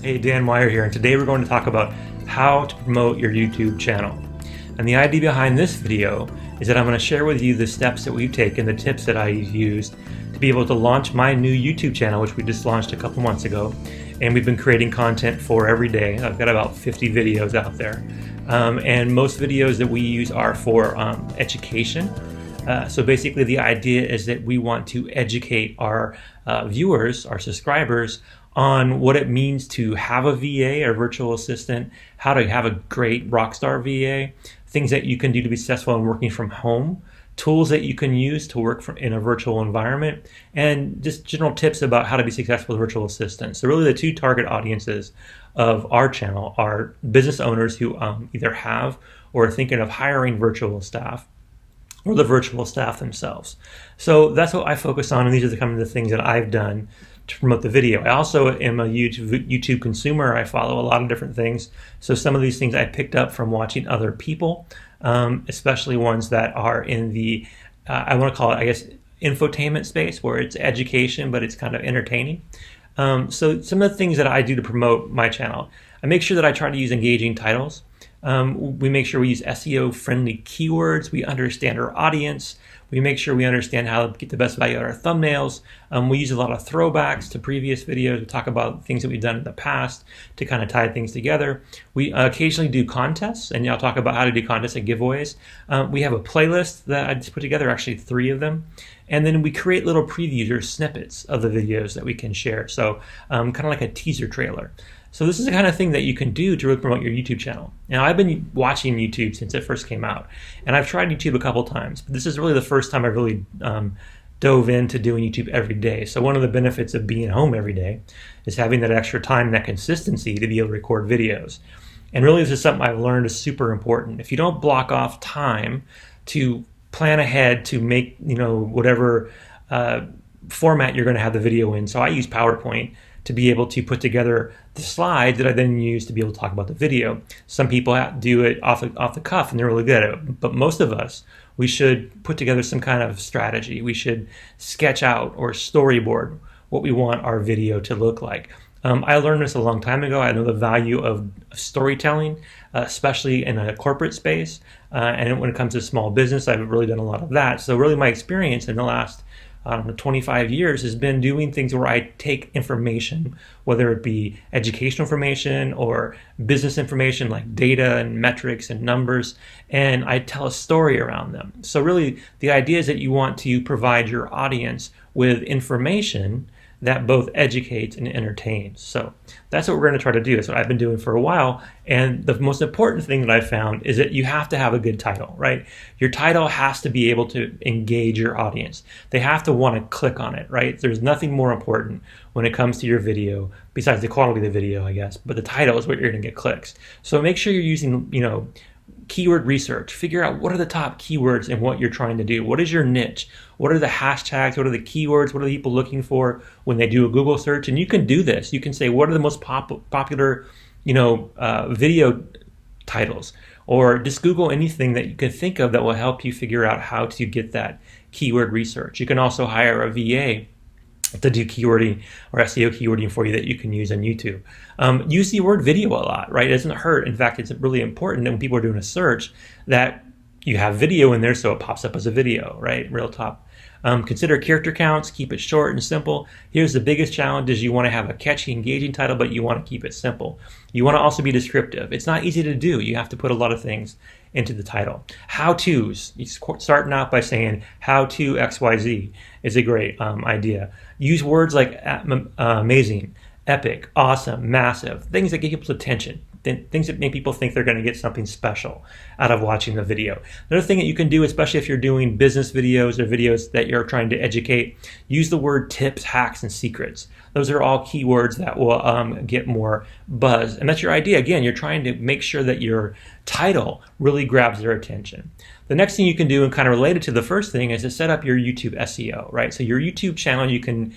Hey, Dan Meyer here, and today we're going to talk about how to promote your YouTube channel. And the idea behind this video is that I'm going to share with you the steps that we've taken, the tips that I've used to be able to launch my new YouTube channel, which we just launched a couple months ago. And we've been creating content for every day. I've got about 50 videos out there. And most videos that we use are for education. So basically the idea is that we want to educate our viewers, our subscribers, on what it means to have a VA or virtual assistant, how to have a great rockstar VA, things that you can do to be successful in working from home, tools that you can use to work in a virtual environment, and just general tips about how to be successful with virtual assistants. So really the two target audiences of our channel are business owners who either have or are thinking of hiring virtual staff, or the virtual staff themselves. So that's what I focus on, and these are the kind of the things that I've done to promote the video. I also am a YouTube consumer. I follow a lot of different things. So some of these things I picked up from watching other people, especially ones that are in the, I want to call it, I guess, infotainment space, where it's education, but it's kind of entertaining. So some of the things that I do to promote my channel, I make sure that I try to use engaging titles. We make sure we use SEO friendly keywords. We understand our audience. We make sure we understand how to get the best value out of our thumbnails. We use a lot of throwbacks to previous videos. We talk about things that we've done in the past to kind of tie things together. We occasionally do contests, and I'll talk about how to do contests and giveaways. We have a playlist that I just put together, actually 3 of them. And then we create little previews or snippets of the videos that we can share. So kind of like a teaser trailer. So this is the kind of thing that you can do to really promote your YouTube channel. Now, I've been watching YouTube since it first came out, and I've tried YouTube a couple times, but this is really the first time I really dove into doing YouTube every day. So one of the benefits of being home every day is having that extra time and that consistency to be able to record videos. And really, this is something I've learned is super important. If you don't block off time to plan ahead to make, whatever format you're going to have the video in. So I use PowerPoint to be able to put together the slides that I then use to be able to talk about the video. Some people do it off the cuff, and they're really good at it. But most of us, we should put together some kind of strategy. We should sketch out or storyboard what we want our video to look like. I learned this a long time ago. I know the value of storytelling, especially in a corporate space. And when it comes to small business, I've really done a lot of that. So really my experience in the last 25 years has been doing things where I take information, whether it be educational information or business information like data and metrics and numbers, and I tell a story around them. So really the idea is that you want to provide your audience with information that both educates and entertains. So that's what we're going to try to do. That's what I've been doing for a while. And the most important thing that I've found is that you have to have a good title, right? Your title has to be able to engage your audience. They have to want to click on it, right? There's nothing more important when it comes to your video, besides the quality of the video, I guess, but the title is what you're going to get clicks. So make sure you're using, keyword research. Figure out what are the top keywords and what you're trying to do. What is your niche? What are the hashtags? What are the keywords? What are the people looking for when they do a Google search? And you can do this. You can say, what are the most popular, video titles? Or just Google anything that you can think of that will help you figure out how to get that keyword research. You can also hire a VA to do keywording or SEO keywording for you that you can use on YouTube. Use the word video a lot, right? It doesn't hurt. In fact, it's really important that when people are doing a search that you have video in there so it pops up as a video, right? Real top. Consider character counts, keep it short and simple. Here's the biggest challenge is you want to have a catchy, engaging title, but you want to keep it simple. You want to also be descriptive. It's not easy to do. You have to put a lot of things into the title. How-tos, starting out by saying how to XYZ is a great idea. Use words like amazing, epic, awesome, massive, things that get people's attention, things that make people think they're going to get something special out of watching the video. Another thing that you can do, especially if you're doing business videos or videos that you're trying to educate, use the word tips, hacks, and secrets. Those are all keywords that will get more buzz. And that's your idea. Again, you're trying to make sure that your title really grabs their attention. The next thing you can do, and kind of related to the first thing, is to set up your YouTube SEO, right? So your YouTube channel, you can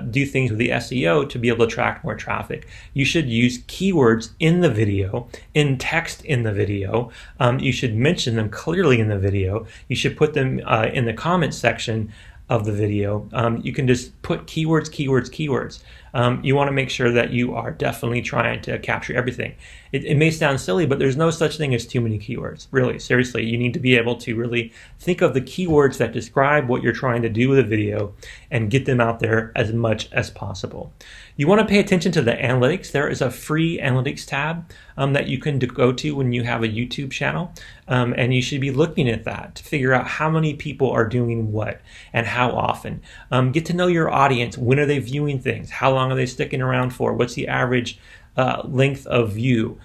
do things with the SEO to be able to attract more traffic. You should use keywords in the video, in text in the video. You should mention them clearly in the video. You should put them in the comment section of the video. You can just put keywords, keywords, keywords. You want to make sure that you are definitely trying to capture everything. It may sound silly, but there's no such thing as too many keywords. Really, seriously, you need to be able to really think of the keywords that describe what you're trying to do with a video and get them out there as much as possible. You want to pay attention to the analytics. There is a free analytics tab that you can go to when you have a YouTube channel, and you should be looking at that to figure out how many people are doing what and how often. Get to know your audience. When are they viewing things? How long are they sticking around for? What's the average length of view?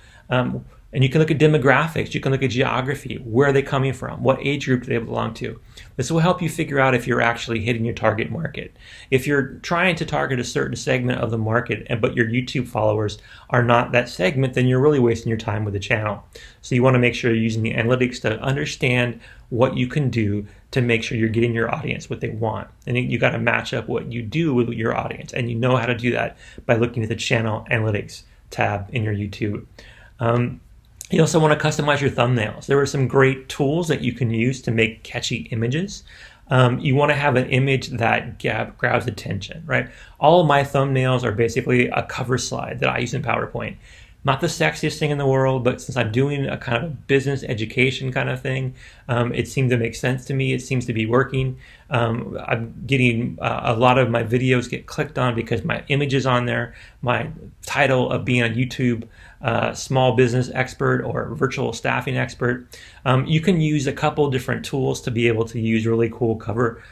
And you can look at demographics, you can look at geography, where are they coming from, what age group do they belong to. This will help you figure out if you're actually hitting your target market. If you're trying to target a certain segment of the market, but your YouTube followers are not that segment, then you're really wasting your time with the channel. So you want to make sure you're using the analytics to understand what you can do to make sure you're getting your audience what they want. And you got to match up what you do with your audience. And you know how to do that by looking at the channel analytics tab in your YouTube. You also want to customize your thumbnails. There are some great tools that you can use to make catchy images. You want to have an image that grabs attention, right? All of my thumbnails are basically a cover slide that I use in PowerPoint. Not the sexiest thing in the world, but since I'm doing a kind of business education kind of thing, it seemed to make sense to me. It seems to be working. I'm getting a lot of my videos get clicked on because my image is on there. My title of being a YouTube small business expert or virtual staffing expert. You can use a couple different tools to be able to use really cool cover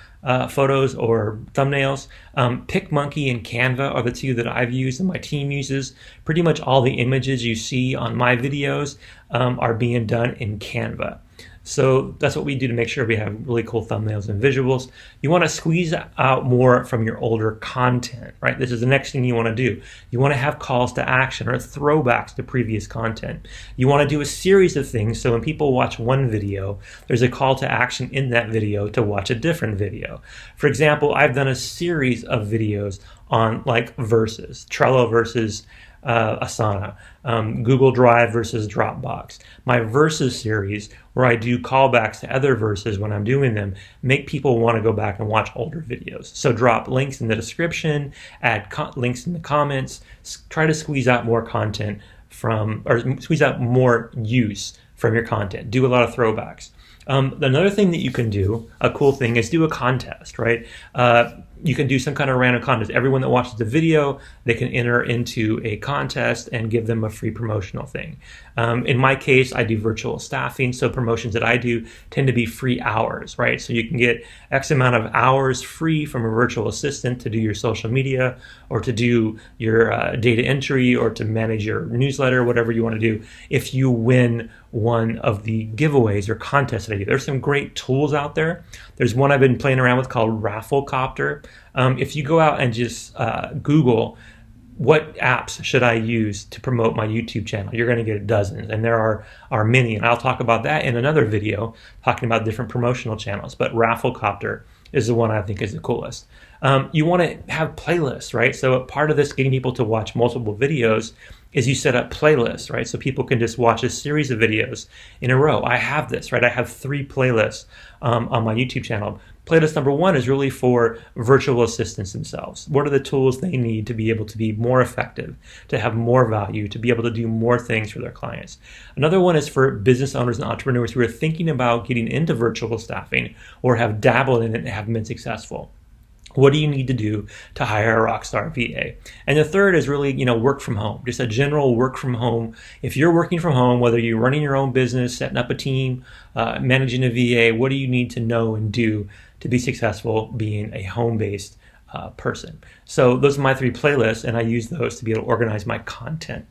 photos or thumbnails. PicMonkey and Canva are the two that I've used and my team uses. Pretty much all the images you see on my videos are being done in Canva. So that's what we do to make sure we have really cool thumbnails and visuals. You want to squeeze out more from your older content, right? This is the next thing you want to do. You want to have calls to action or throwbacks to previous content. You want to do a series of things so when people watch one video, there's a call to action in that video to watch a different video. For example, I've done a series of videos on like versus, Trello versus Asana, Google Drive versus Dropbox. My versus series, where I do callbacks to other verses when I'm doing them, make people want to go back and watch older videos. So drop links in the description, add links in the comments, try to squeeze out more content or squeeze out more use from your content. Do a lot of throwbacks. Another thing that you can do, a cool thing, is do a contest, right? You can do some kind of random contest. Everyone that watches the video, they can enter into a contest and give them a free promotional thing. In my case, I do virtual staffing, so promotions that I do tend to be free hours, right? So you can get X amount of hours free from a virtual assistant to do your social media or to do your data entry or to manage your newsletter, whatever you want to do, if you win one of the giveaways or contests that I do. There's some great tools out there. There's one I've been playing around with called Rafflecopter. If you go out and just Google what apps should I use to promote my YouTube channel, you're going to get dozens, and there are many, and I'll talk about that in another video talking about different promotional channels, but Rafflecopter is the one I think is the coolest. You want to have playlists, right? So part of this getting people to watch multiple videos is you set up playlists, right? So people can just watch a series of videos in a row. I have this, right? I have 3 playlists on my YouTube channel. Playlist number 1 is really for virtual assistants themselves. What are the tools they need to be able to be more effective, to have more value, to be able to do more things for their clients? Another one is for business owners and entrepreneurs who are thinking about getting into virtual staffing or have dabbled in it and haven't been successful. What do you need to do to hire a rockstar VA? And the third is really, work from home, just a general work from home. If you're working from home, whether you're running your own business, setting up a team, managing a VA, what do you need to know and do to be successful being a home-based person? So those are my 3 playlists, and I use those to be able to organize my content.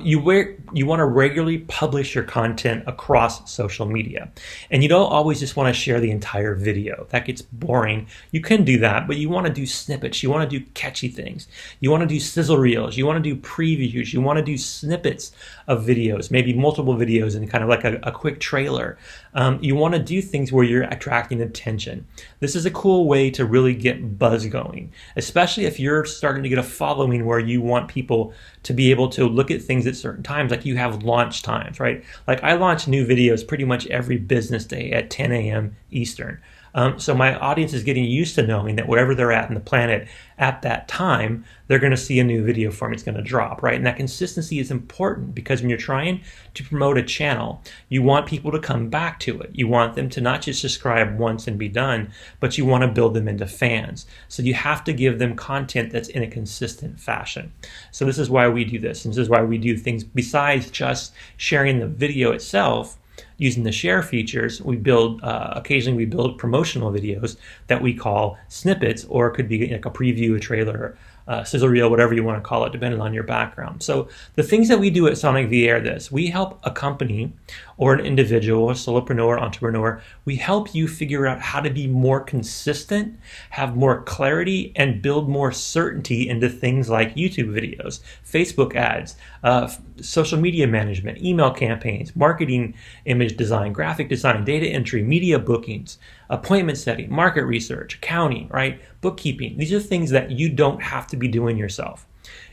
You want to regularly publish your content across social media. And you don't always just want to share the entire video. That gets boring. You can do that, but you want to do snippets. You want to do catchy things. You want to do sizzle reels. You want to do previews. You want to do snippets of videos, maybe multiple videos and kind of like a quick trailer. You want to do things where you're attracting attention. This is a cool way to really get buzz going, especially if you're starting to get a following where you want people to be able to look at things at certain times, like you have launch times, right? Like I launch new videos pretty much every business day at 10 a.m. Eastern. So my audience is getting used to knowing that wherever they're at in the planet at that time, they're going to see a new video for me. It's going to drop, right? And that consistency is important because when you're trying to promote a channel, you want people to come back to it. You want them to not just subscribe once and be done, but you want to build them into fans. So you have to give them content that's in a consistent fashion. So this is why we do this. And this is why we do things besides just sharing the video itself. Using the share features, we build occasionally we build promotional videos that we call snippets, or it could be like a preview, a trailer, sizzle reel, whatever you want to call it, depending on your background. So the things that we do at Sonic VA are this: we help a company or an individual, a solopreneur, entrepreneur, we help you figure out how to be more consistent, have more clarity, and build more certainty into things like YouTube videos, Facebook ads, social media management, email campaigns, marketing, image design, graphic design, data entry, media bookings, appointment setting, market research, accounting, right? Bookkeeping. These are things that you don't have to be doing yourself.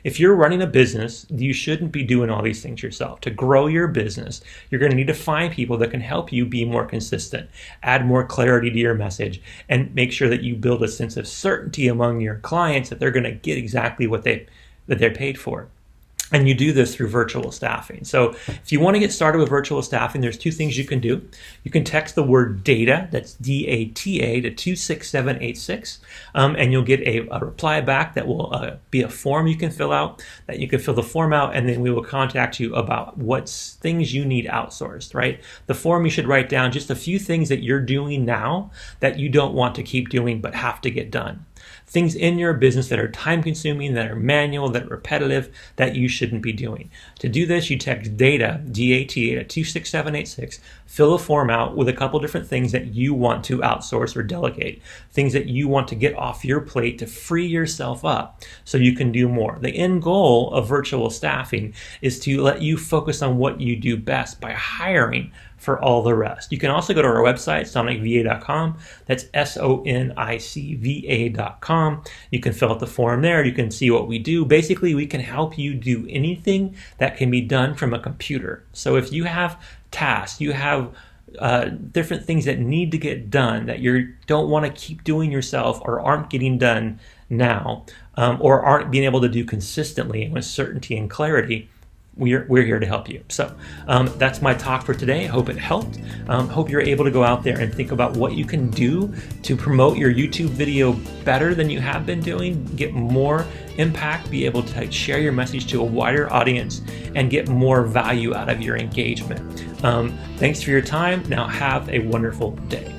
If you're running a business, you shouldn't be doing all these things yourself. To grow your business, you're going to need to find people that can help you be more consistent, add more clarity to your message, and make sure that you build a sense of certainty among your clients that they're going to get exactly what they're paid for. And you do this through virtual staffing. So if you want to get started with virtual staffing, there's two things you can do. You can text the word DATA, that's D-A-T-A, to 26786, and you'll get a reply back that will be a form you can fill out, that you can fill the form out, and then we will contact you about what things you need outsourced, right? The form, you should write down just a few things that you're doing now that you don't want to keep doing but have to get done. Things in your business that are time consuming, that are manual, that are repetitive, that you shouldn't be doing. To do this, you text DATA, D-A-T-A, to 26786, fill a form out with a couple different things that you want to outsource or delegate, things that you want to get off your plate to free yourself up so you can do more. The end goal of virtual staffing is to let you focus on what you do best by hiring for all the rest. You can also go to our website, sonicva.com. That's sonicva.com. You can fill out the form there. You can see what we do. Basically, we can help you do anything that can be done from a computer. So if you have tasks, you have different things that need to get done that you don't want to keep doing yourself or aren't getting done now, or aren't being able to do consistently and with certainty and clarity, we're here to help you. So that's my talk for today. I hope it helped. Hope you're able to go out there and think about what you can do to promote your YouTube video better than you have been doing, get more impact, be able to share your message to a wider audience, and get more value out of your engagement. Thanks for your time. Now have a wonderful day.